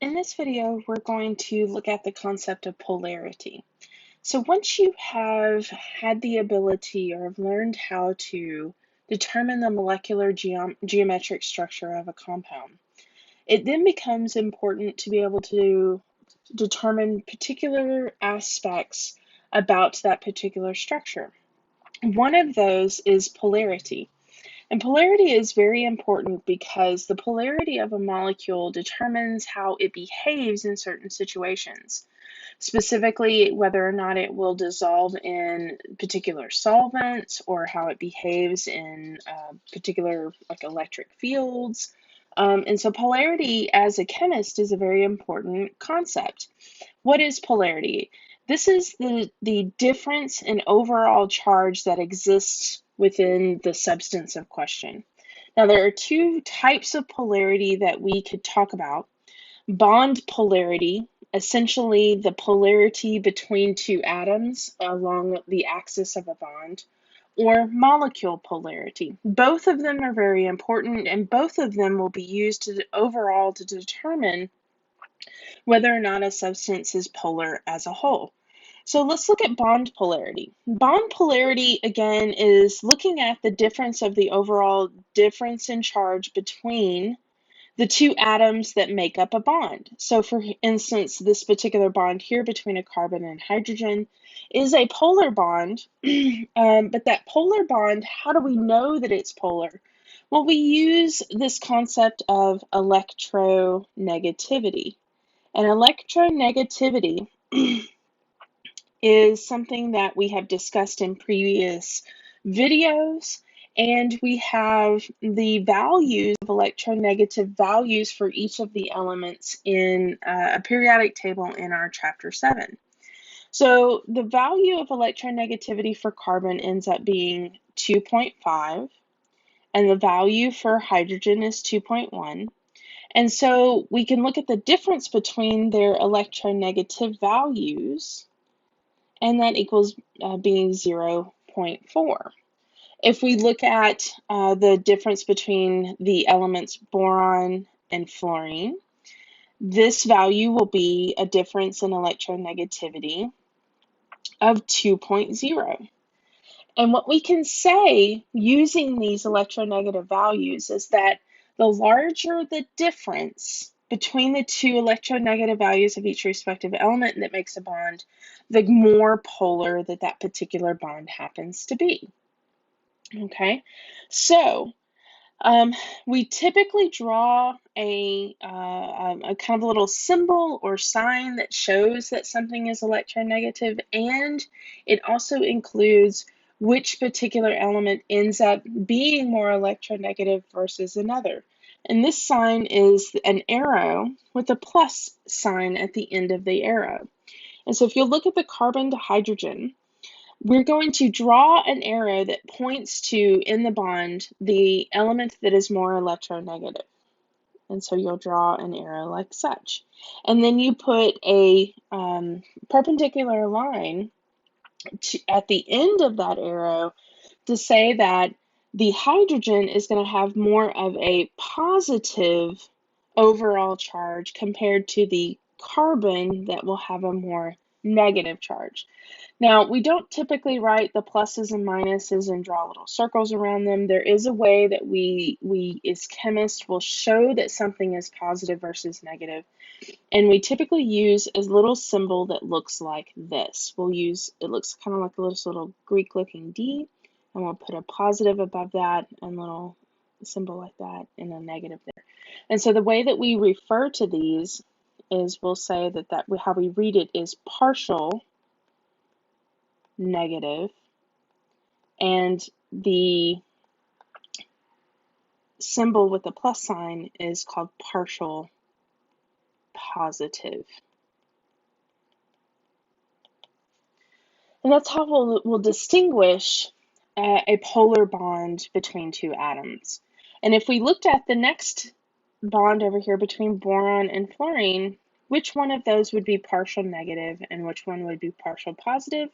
In this video, we're going to look at the concept of polarity. So once you have had the ability or have learned how to determine the molecular geometric structure of a compound, it then becomes important to be able to determine particular aspects about that particular structure. One of those is polarity. And polarity is very important because the polarity of a molecule determines how it behaves in certain situations, specifically whether or not it will dissolve in particular solvents or how it behaves in particular like electric fields. And so polarity as a chemist is a very important concept. What is polarity? This is the difference in overall charge that exists within the substance of question. Now, there are two types of polarity that we could talk about. Bond polarity, essentially the polarity between two atoms along the axis of a bond, or molecule polarity. Both of them are very important, and both of them will be used overall to determine whether or not a substance is polar as a whole. So let's look at bond polarity. Bond polarity, again, is looking at the difference of the overall difference in charge between the two atoms that make up a bond. So for instance, this particular bond here between a carbon and hydrogen is a polar bond, but that polar bond, how do we know that it's polar? Well, we use this concept of electronegativity. And electronegativity is something that we have discussed in previous videos, and we have the values of electronegative values for each of the elements in a periodic table in our chapter 7. So the value of electronegativity for carbon ends up being 2.5, and the value for hydrogen is 2.1. And so we can look at the difference between their electronegative values, and that equals being 0.4. If we look at the difference between the elements boron and fluorine, this value will be a difference in electronegativity of 2.0. And what we can say using these electronegative values is that the larger the difference between the two electronegative values of each respective element that makes a bond, the more polar that particular bond happens to be. Okay, so we typically draw a kind of a little symbol or sign that shows that something is electronegative, and it also includes which particular element ends up being more electronegative versus another. And this sign is an arrow with a plus sign at the end of the arrow. And so if you look at the carbon to hydrogen, we're going to draw an arrow that points to, in the bond, the element that is more electronegative. And so you'll draw an arrow like such. And then you put a perpendicular line at the end of that arrow to say that the hydrogen is going to have more of a positive overall charge compared to the carbon that will have a more negative charge. Now, we don't typically write the pluses and minuses and draw little circles around them. There is a way that we as chemists will show that something is positive versus negative. And we typically use a little symbol that looks like this. It looks kind of like a little Greek looking D, and we'll put a positive above that and a little symbol like that and a negative there. And so the way that we refer to these is we'll say that how we read it is partial negative, and the symbol with the plus sign is called partial positive. And that's how we'll distinguish a polar bond between two atoms. And if we looked at the next bond over here between boron and fluorine, which one of those would be partial negative and which one would be partial positive?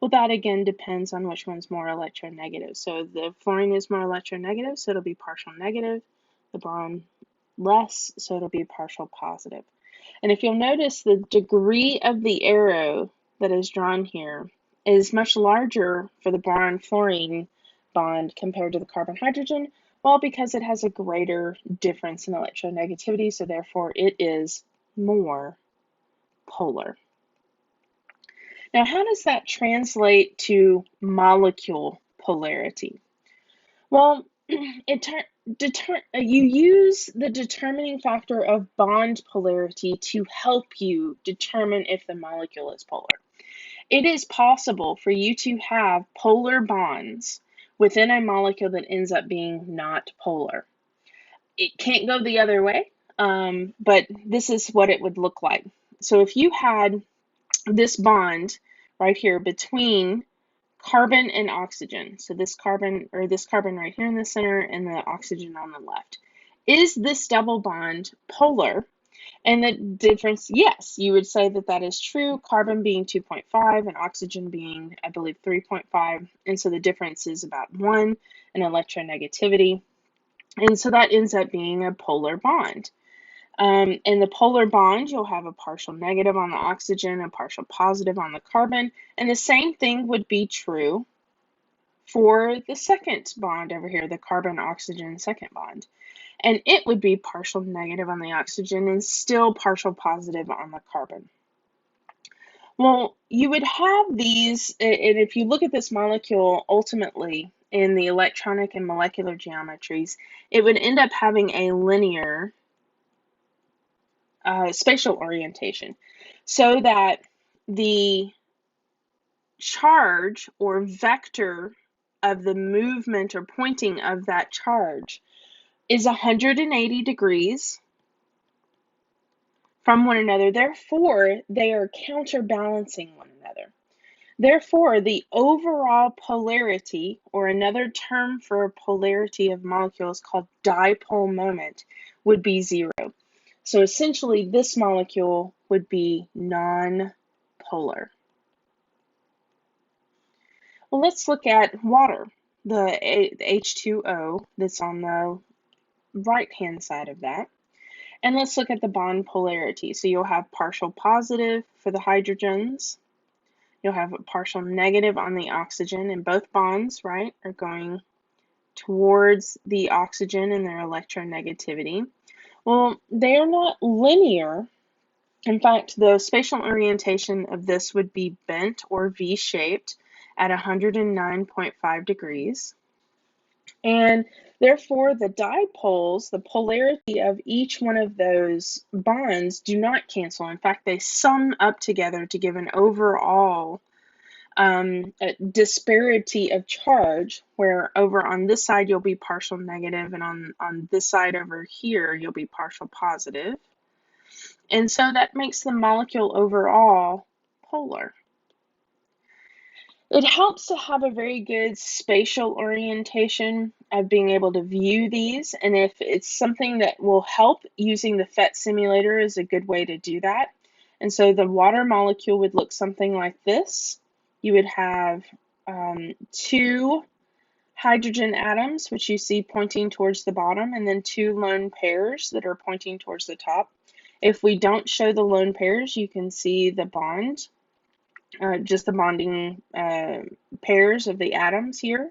Well, that again depends on which one's more electronegative. So the fluorine is more electronegative, so it'll be partial negative. The boron less, so it'll be partial positive. And if you'll notice, the degree of the arrow that is drawn here is much larger for the boron-fluorine bond compared to the carbon-hydrogen, well, because it has a greater difference in electronegativity, so therefore it is more polar. Now, how does that translate to molecule polarity? Well, you use the determining factor of bond polarity to help you determine if the molecule is polar. It is possible for you to have polar bonds within a molecule that ends up being not polar. It can't go the other way, but this is what it would look like. So if you had this bond right here between carbon and oxygen, so this carbon right here in the center and the oxygen on the left, is this double bond polar? And the difference, yes, you would say that that is true, carbon being 2.5 and oxygen being, I believe, 3.5, and so the difference is about 1 in electronegativity, and so that ends up being a polar bond. In the polar bond, you'll have a partial negative on the oxygen, a partial positive on the carbon, and the same thing would be true for the second bond over here, the carbon-oxygen second bond. And it would be partial negative on the oxygen and still partial positive on the carbon. Well, you would have these, and if you look at this molecule ultimately in the electronic and molecular geometries, it would end up having a linear spatial orientation, so that the charge or vector of the movement or pointing of that charge is 180 degrees from one another. Therefore, they are counterbalancing one another. Therefore, the overall polarity, or another term for polarity of molecules called dipole moment, would be 0. So essentially, this molecule would be non-polar. Well, let's look at water, the H2O that's on the right-hand side of that. And let's look at the bond polarity. So you'll have partial positive for the hydrogens. You'll have a partial negative on the oxygen, and both bonds, right, are going towards the oxygen in their electronegativity. Well, they are not linear. In fact, the spatial orientation of this would be bent or V-shaped at 109.5 degrees. And therefore, the dipoles, the polarity of each one of those bonds, do not cancel. In fact, they sum up together to give an overall disparity of charge, where over on this side you'll be partial negative, and on this side over here you'll be partial positive. And so that makes the molecule overall polar. It helps to have a very good spatial orientation of being able to view these, and if it's something that will help, using the PhET simulator is a good way to do that. And so the water molecule would look something like this. You would have 2 hydrogen atoms, which you see pointing towards the bottom, and then 2 lone pairs that are pointing towards the top. If we don't show the lone pairs, you can see the bond, just the bonding pairs of the atoms here.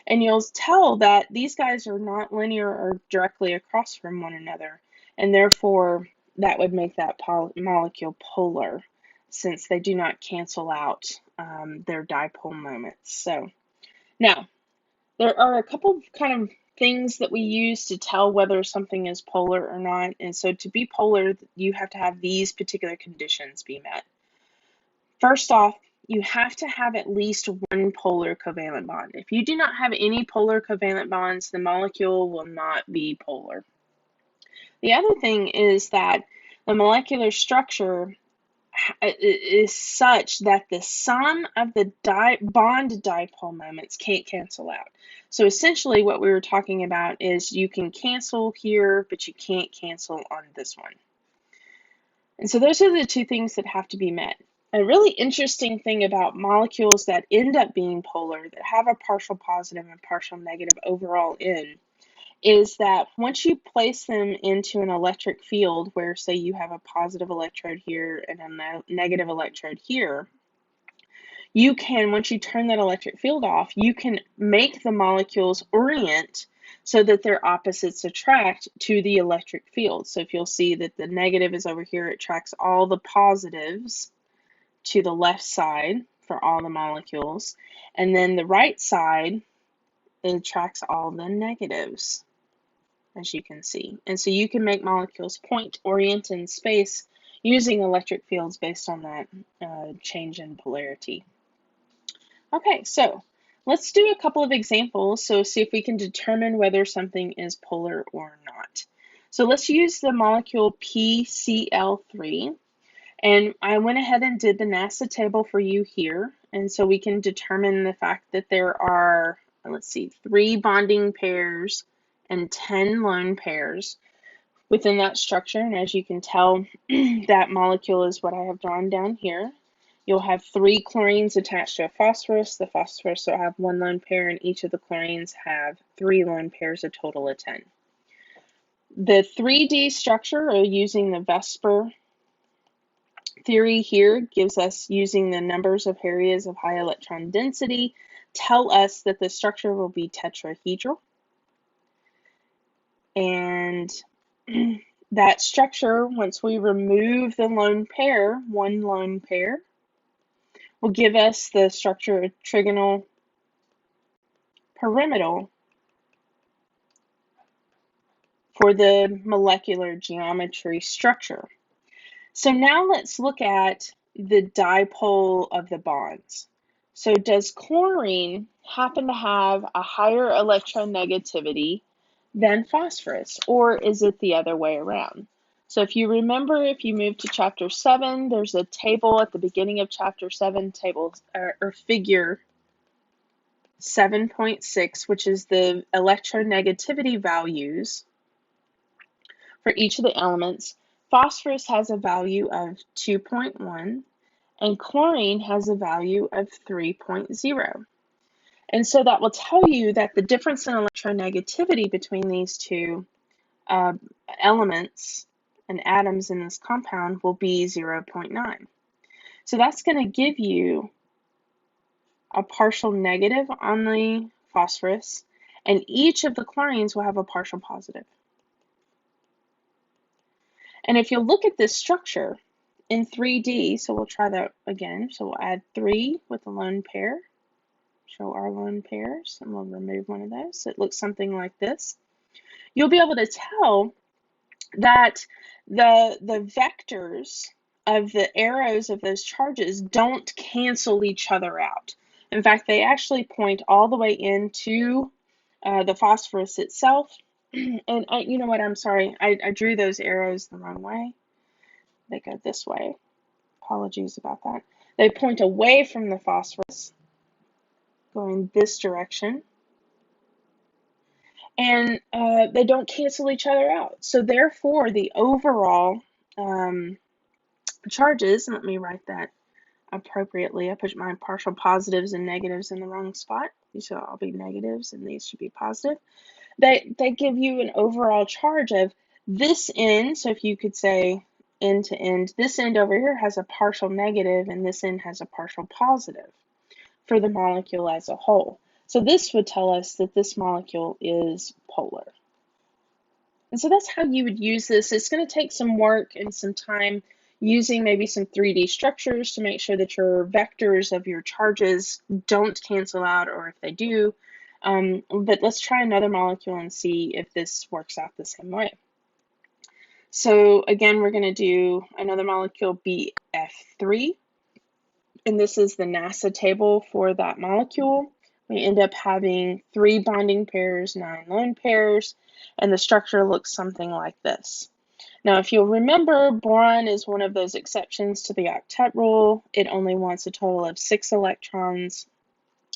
And you'll tell that these guys are not linear or directly across from one another, and therefore that would make that molecule polar, since they do not cancel out their dipole moments. So now, there are a couple kind of things that we use to tell whether something is polar or not. And so to be polar, you have to have these particular conditions be met. First off, you have to have at least one polar covalent bond. If you do not have any polar covalent bonds, the molecule will not be polar. The other thing is that the molecular structure is such that the sum of the bond dipole moments can't cancel out. So essentially what we were talking about is you can cancel here, but you can't cancel on this one. And so those are the 2 things that have to be met. A really interesting thing about molecules that end up being polar, that have a partial positive and partial negative overall in, is that once you place them into an electric field where, say, you have a positive electrode here and a negative electrode here, you can, once you turn that electric field off, you can make the molecules orient so that their opposites attract to the electric field. So if you'll see that the negative is over here, it attracts all the positives to the left side for all the molecules, and then the right side, it attracts all the negatives, as you can see. And so you can make molecules point orient in space using electric fields based on that change in polarity. Okay, so let's do a couple of examples, so see if we can determine whether something is polar or not. So let's use the molecule PCl3, and I went ahead and did the NASA table for you here, and so we can determine the fact that there are, let's see, 3 bonding pairs and 10 lone pairs within that structure, and as you can tell, that molecule is what I have drawn down here. You'll have 3 chlorines attached to a phosphorus. The phosphorus will have 1 lone pair, and each of the chlorines have 3 lone pairs, a total of 10. The 3D structure, or using the VSEPR theory here, gives us, using the numbers of areas of high electron density, tell us that the structure will be tetrahedral. And that structure, once we remove the lone pair, 1 lone pair, will give us the structure of trigonal pyramidal for the molecular geometry structure. So now let's look at the dipole of the bonds. So does chlorine happen to have a higher electronegativity than phosphorus, or is it the other way around? So if you remember, if you move to chapter 7, there's a table at the beginning of chapter 7, or figure 7.6, which is the electronegativity values for each of the elements. Phosphorus has a value of 2.1, and chlorine has a value of 3.0. And so that will tell you that the difference in electronegativity between these two elements and atoms in this compound will be 0.9. So that's going to give you a partial negative on the phosphorus, and each of the chlorines will have a partial positive. And if you look at this structure in 3D, so we'll try that again. So we'll add 3 with a lone pair, show our lone pairs, and we'll remove one of those. So it looks something like this. You'll be able to tell that the vectors of the arrows of those charges don't cancel each other out. In fact, they actually point all the way into the phosphorus itself. And you know what, I'm sorry, I drew those arrows the wrong way. They go this way. Apologies about that. They point away from the phosphorus, going this direction. And they don't cancel each other out. So therefore, the overall charges, and let me write that appropriately. I put my partial positives and negatives in the wrong spot. These should all be negatives, and these should be positive. They give you an overall charge of this end. So if you could say end to end, this end over here has a partial negative, and this end has a partial positive for the molecule as a whole. So this would tell us that this molecule is polar. And so that's how you would use this. It's going to take some work and some time using maybe some 3D structures to make sure that your vectors of your charges don't cancel out, or if they do. But let's try another molecule and see if this works out the same way. So again, we're going to do another molecule, BF3. And this is the NASA table for that molecule. We end up having 3 bonding pairs, 9 lone pairs, and the structure looks something like this. Now, if you'll remember, boron is one of those exceptions to the octet rule. It only wants a total of 6 electrons.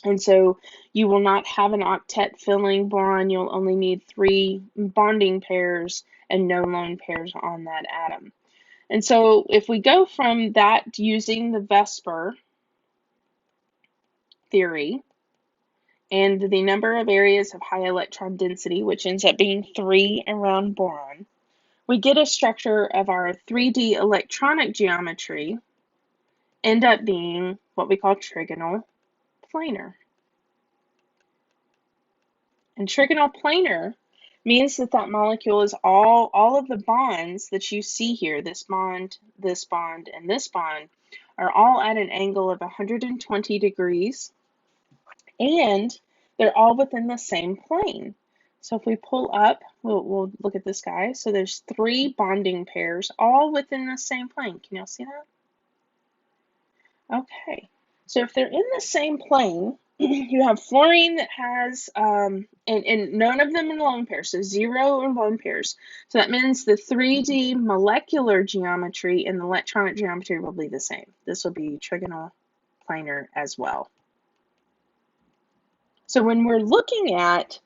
And so you will not have an octet filling boron. You'll only need 3 bonding pairs and no lone pairs on that atom. And so if we go from that using the VSEPR theory, and the number of areas of high electron density, which ends up being 3 around boron, we get a structure of our 3D electronic geometry end up being what we call trigonal planar. And trigonal planar means that that molecule is all of the bonds that you see here, this bond, and this bond, are all at an angle of 120 degrees, and they're all within the same plane. So if we pull up, we'll look at this guy. So there's 3 bonding pairs all within the same plane. Can y'all see that? Okay. So if they're in the same plane, you have fluorine that has, and none of them in lone pairs, so 0 or lone pairs. So that means the 3D molecular geometry and the electronic geometry will be the same. This will be trigonal planar as well. So when we're looking at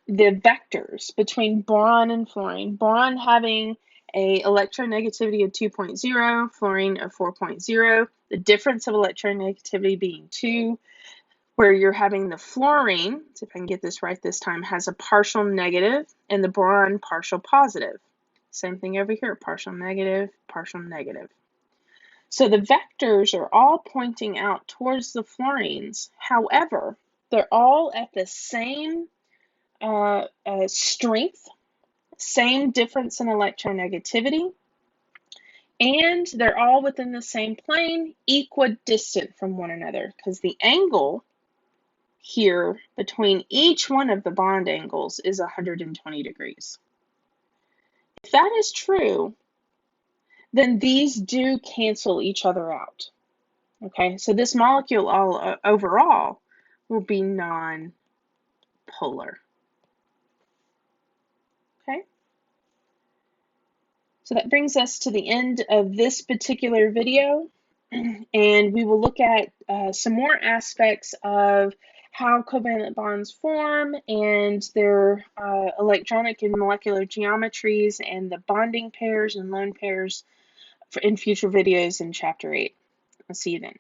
the vectors between boron and fluorine, boron having a electronegativity of 2.0, fluorine of 4.0, the difference of electronegativity being 2, where you're having the fluorine, so if I can get this right this time, has a partial negative and the boron partial positive. Same thing over here, partial negative, partial negative. So the vectors are all pointing out towards the fluorines. However, they're all at the same strength, same difference in electronegativity, and they're all within the same plane, equidistant from one another, because the angle here between each one of the bond angles is 120 degrees. If that is true, then these do cancel each other out. Okay, so this molecule overall will be non-polar. Okay, so that brings us to the end of this particular video, and we will look at some more aspects of how covalent bonds form and their electronic and molecular geometries and the bonding pairs and lone pairs in future videos in Chapter 8. I'll see you then.